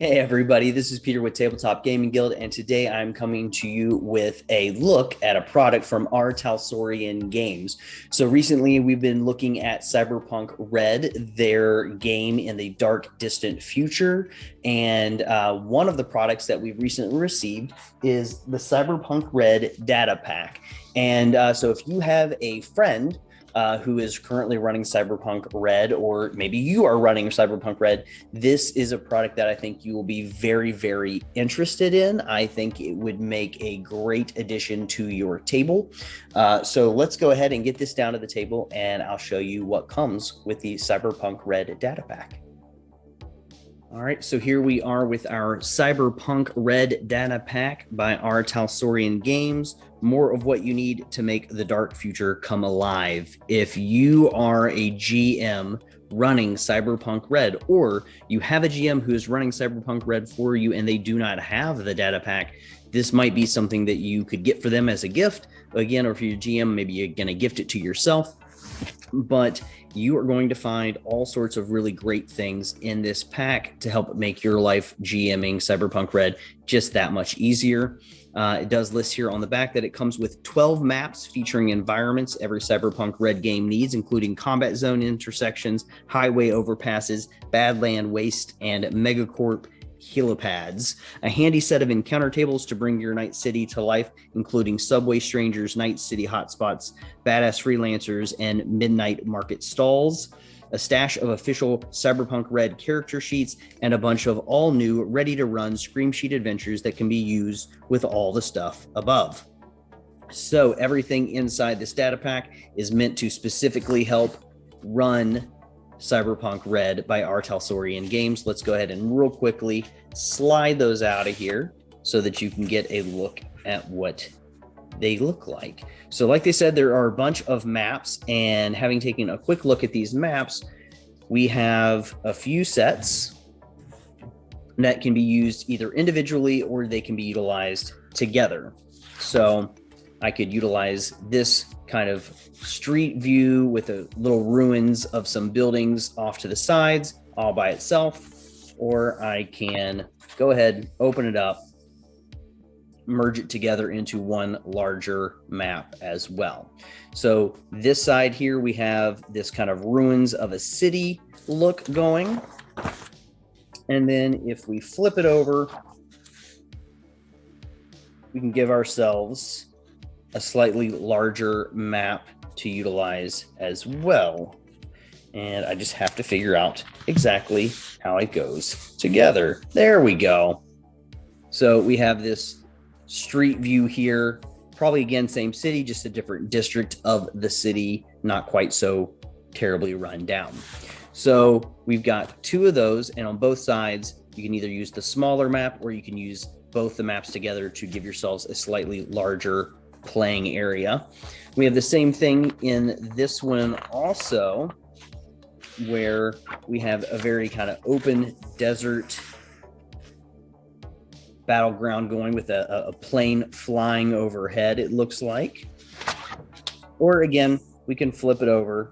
Hey everybody, this is Peter with Tabletop Gaming Guild, and today I'm coming to you with a look at a product from our Talsorian Games. So recently we've been looking at Cyberpunk Red, their game in the dark distant future, and one of the products that we've recently received is the Cyberpunk Red data pack. And so if you have a friend who is currently running Cyberpunk Red, or maybe you are running Cyberpunk Red, this is a product that I think you will be very, very interested in. I think it would make a great addition to your table. So let's go ahead and get this down to the table, and I'll show you what comes with the Cyberpunk Red data pack. All right, so here we are with our Cyberpunk Red data pack by our Talsorian Games. More of what you need to make the dark future come alive. If you are a GM running Cyberpunk Red, or you have a GM who is running Cyberpunk Red for you and they do not have the data pack, this might be something that you could get for them as a gift. Again, or if you're a GM, maybe you're going to gift it to yourself. But you are going to find all sorts of really great things in this pack to help make your life GMing Cyberpunk Red just that much easier. It does list here on the back that it comes with 12 maps featuring environments every Cyberpunk Red game needs, including combat zone intersections, highway overpasses, badland waste, and megacorp helipads. A handy set of encounter tables to bring your night city to life, including subway strangers, night city hotspots, badass freelancers, and midnight market stalls. A stash of official Cyberpunk Red character sheets, and a bunch of all new, ready to run Scream Sheet adventures that can be used with all the stuff above. So everything inside this data pack is meant to specifically help run Cyberpunk Red by our Talsorian Games. Let's go ahead and real quickly slide those out of here so that you can get a look at what they look like. So like they said, there are a bunch of maps, and having taken a quick look at these maps, we have a few sets that can be used either individually or they can be utilized together. So I could utilize this kind of street view with a little ruins of some buildings off to the sides all by itself, or I can go ahead, open it up, merge it together into one larger map as well. So this side here, we have this kind of ruins of a city look going. And then if we flip it over, we can give ourselves a slightly larger map to utilize as well. And I just have to figure out exactly how it goes together. There we go. So we have this street view here, probably again, same city, just a different district of the city, not quite so terribly run down. So we've got two of those, and on both sides, you can either use the smaller map or you can use both the maps together to give yourselves a slightly larger playing area. We have the same thing in this one also, where we have a very kind of open desert battleground going with a plane flying overhead, it looks like. Or again, we can flip it over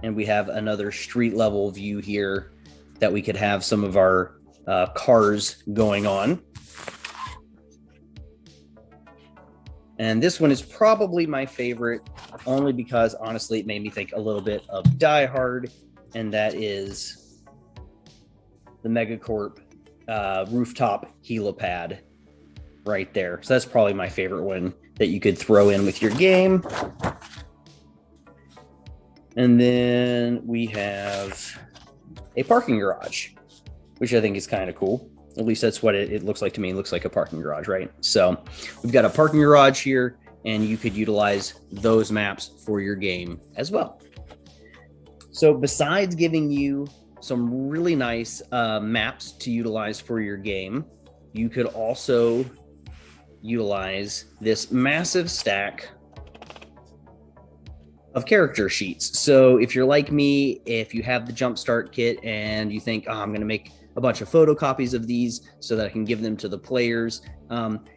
and we have another street level view here that we could have some of our cars going on. And this one is probably my favorite, only because honestly it made me think a little bit of Die Hard, and that is the Megacorp rooftop helipad right there. So that's probably my favorite one that you could throw in with your game. And then we have a parking garage, which I think is kind of cool. At least that's what it looks like to me. It looks like a parking garage, right? So we've got a parking garage here, and you could utilize those maps for your game as well. So besides giving you some really nice maps to utilize for your game, you could also utilize this massive stack of character sheets. So if you're like me, if you have the Jumpstart kit and you think, oh, I'm going to make a bunch of photocopies of these so that I can give them to the players.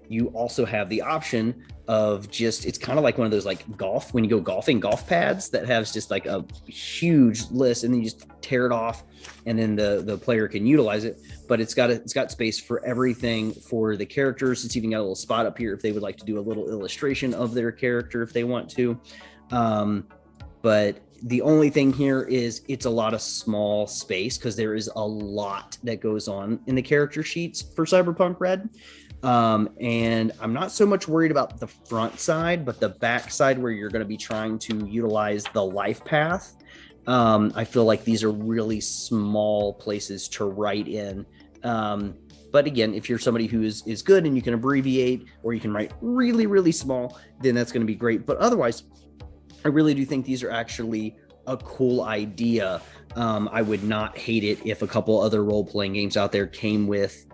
You also have the option of it's kind of like one of those like golf, when you go golfing, golf pads that has just like a huge list, and then you just tear it off and then the player can utilize it. But it's got space for everything for the characters. It's even got a little spot up here if they would like to do a little illustration of their character if they want to. But the only thing here is it's a lot of small space because there is a lot that goes on in the character sheets for Cyberpunk Red. And I'm not so much worried about the front side, but the back side where you're going to be trying to utilize the life path. I feel like these are really small places to write in. But again, if you're somebody who is good and you can abbreviate or you can write really, really small, then that's going to be great. But otherwise, I really do think these are actually a cool idea. I would not hate it if a couple other role-playing games out there came with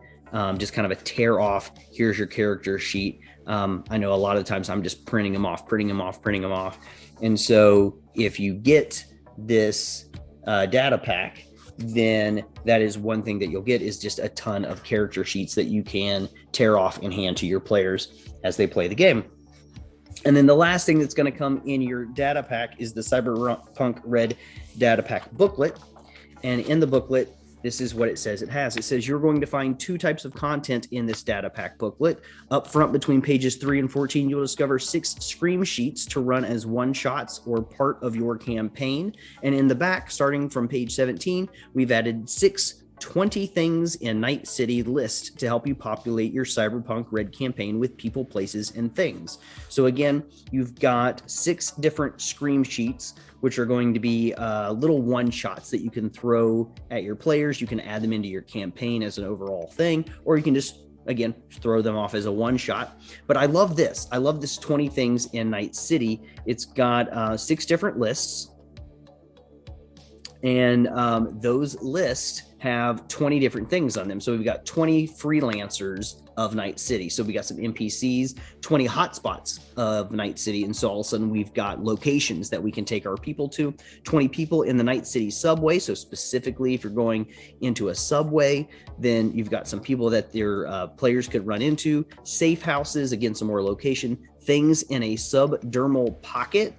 just kind of a tear off, here's your character sheet. I know a lot of times I'm just printing them off. And so if you get this data pack, then that is one thing that you'll get is just a ton of character sheets that you can tear off and hand to your players as they play the game. And then the last thing that's going to come in your data pack is the Cyberpunk Red data pack booklet. And in the booklet, this is what it says it has. It says you're going to find 2 types of content in this data pack booklet. Up front between pages 3 and 14, you'll discover 6 scream sheets to run as one-shots or part of your campaign. And in the back, starting from page 17, we've added 6 20 things in Night City list to help you populate your Cyberpunk Red campaign with people, places, and things. So again, you've got 6 different scream sheets, which are going to be little one-shots that you can throw at your players. You can add them into your campaign as an overall thing, or you can just, again, throw them off as a one-shot. But I love this. I love this 20 things in Night City. It's got 6 different lists, and those lists have 20 different things on them. So we've got 20 freelancers of Night City. So we got some NPCs, 20 hotspots of Night City. And so all of a sudden we've got locations that we can take our people to, 20 people in the Night City subway. So specifically, if you're going into a subway, then you've got some people that your players could run into, safe houses, again, some more location, things in a subdermal pocket.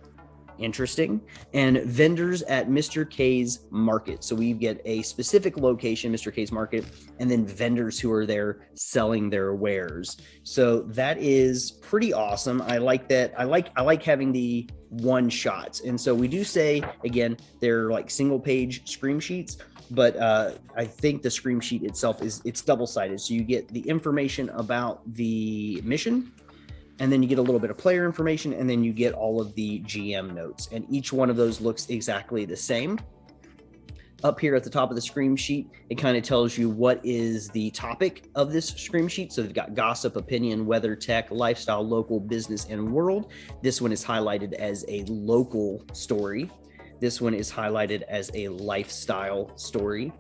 Interesting. And vendors at Mr. K's Market. So we get a specific location, Mr. K's Market, and then vendors who are there selling their wares. So that is pretty awesome. I like that. I like having the one shots. And so we do say, again, they're like single page scream sheets, but I think the scream sheet itself it's double-sided. So you get the information about the mission, and then you get a little bit of player information, and then you get all of the GM notes. And each one of those looks exactly the same. Up here at the top of the scream sheet, it kind of tells you what is the topic of this scream sheet. So they've got gossip, opinion, weather, tech, lifestyle, local, business, and world. This one is highlighted as a local story. This one is highlighted as a lifestyle story.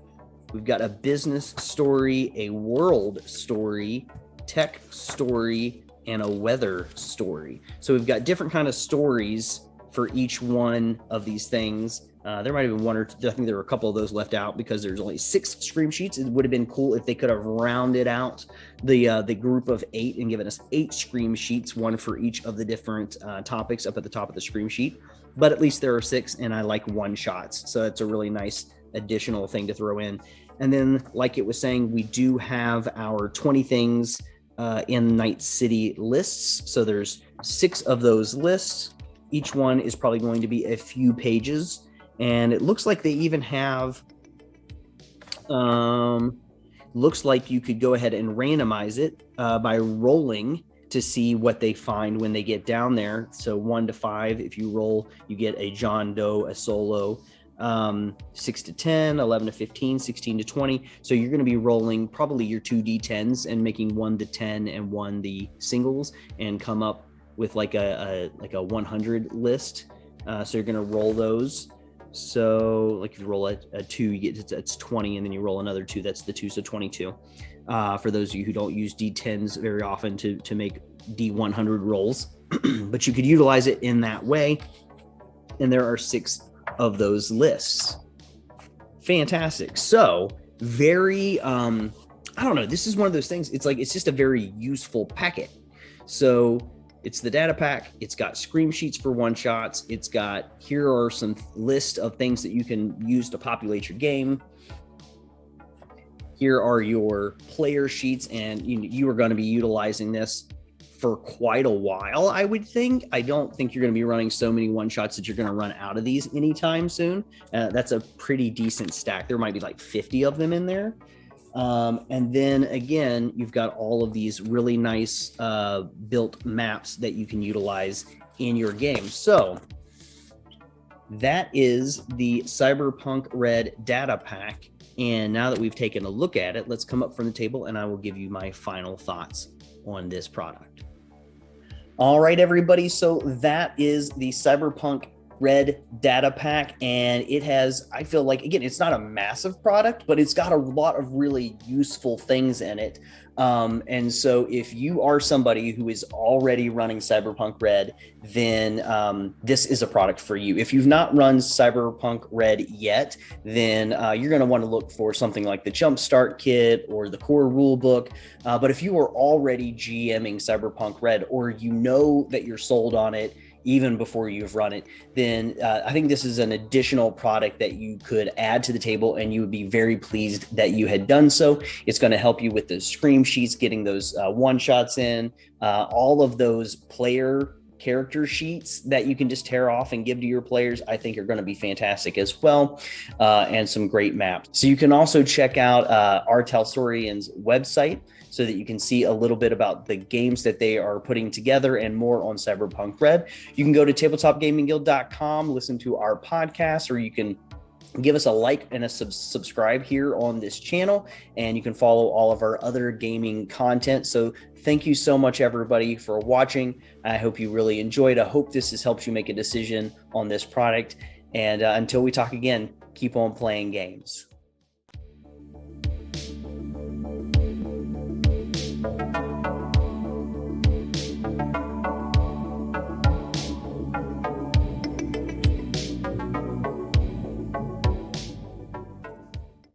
We've got a business story, a world story, tech story, and a weather story. So we've got different kind of stories for each one of these things. There might have been one or two, I think there were a couple of those left out because there's only 6 scream sheets. It would have been cool if they could have rounded out the group of 8 and given us 8 scream sheets, one for each of the different topics up at the top of the scream sheet. But at least there are 6, and I like one shots. So it's a really nice additional thing to throw in. And then, like it was saying, we do have our 20 things in Night City lists. So there's 6 of those lists. Each one is probably going to be a few pages. And it looks like they even have, looks like you could go ahead and randomize it by rolling to see what they find when they get down there. So 1 to 5, if you roll, you get a John Doe, a solo. 6 to 10, 11 to 15, 16 to 20. So you're going to be rolling probably your 2d10s and making 1 to 10 and 1 the singles, and come up with like a 100 list. So you're going to roll those. So like if you roll a 2, you get it's 20, and then you roll another 2, that's the 2, so 22. For those of you who don't use d10s very often to make d100 rolls, but you could utilize it in that way. And there are 6 of those lists. Fantastic. So very, I don't know, this is one of those things. It's like, it's just a very useful packet. So it's the data pack. It's got scream sheets for one shots. It's got, here are some list of things that you can use to populate your game. Here are your player sheets, and you are going to be utilizing this for quite a while, I would think. I don't think you're going to be running so many one shots that you're going to run out of these anytime soon. That's a pretty decent stack. There might be like 50 of them in there. And then again, you've got all of these really nice built maps that you can utilize in your game. So that is the Cyberpunk Red data pack. And now that we've taken a look at it, let's come up from the table and I will give you my final thoughts on this product. All right, everybody. So that is the Cyberpunk Red data pack, and it has, I feel like, again, it's not a massive product, but it's got a lot of really useful things in it. And so if you are somebody who is already running Cyberpunk Red, then this is a product for you. If you've not run Cyberpunk Red yet, then you're going to want to look for something like the Jumpstart Kit or the core rule book. But if you are already GMing Cyberpunk Red, or you know that you're sold on it even before you've run it, then I think this is an additional product that you could add to the table, and you would be very pleased that you had done so. It's going to help you with the scream sheets, getting those one shots in, all of those player character sheets that you can just tear off and give to your players, I think are going to be fantastic as well, and some great maps. So you can also check out R. Talsorian's website, so that you can see a little bit about the games that they are putting together and more on Cyberpunk Red. You can go to tabletopgamingguild.com, listen to our podcast, or you can give us a like and a subscribe here on this channel, and you can follow all of our other gaming content. So thank you so much, everybody, for watching. I hope you really enjoyed. I hope this has helped you make a decision on this product. And until we talk again, keep on playing games.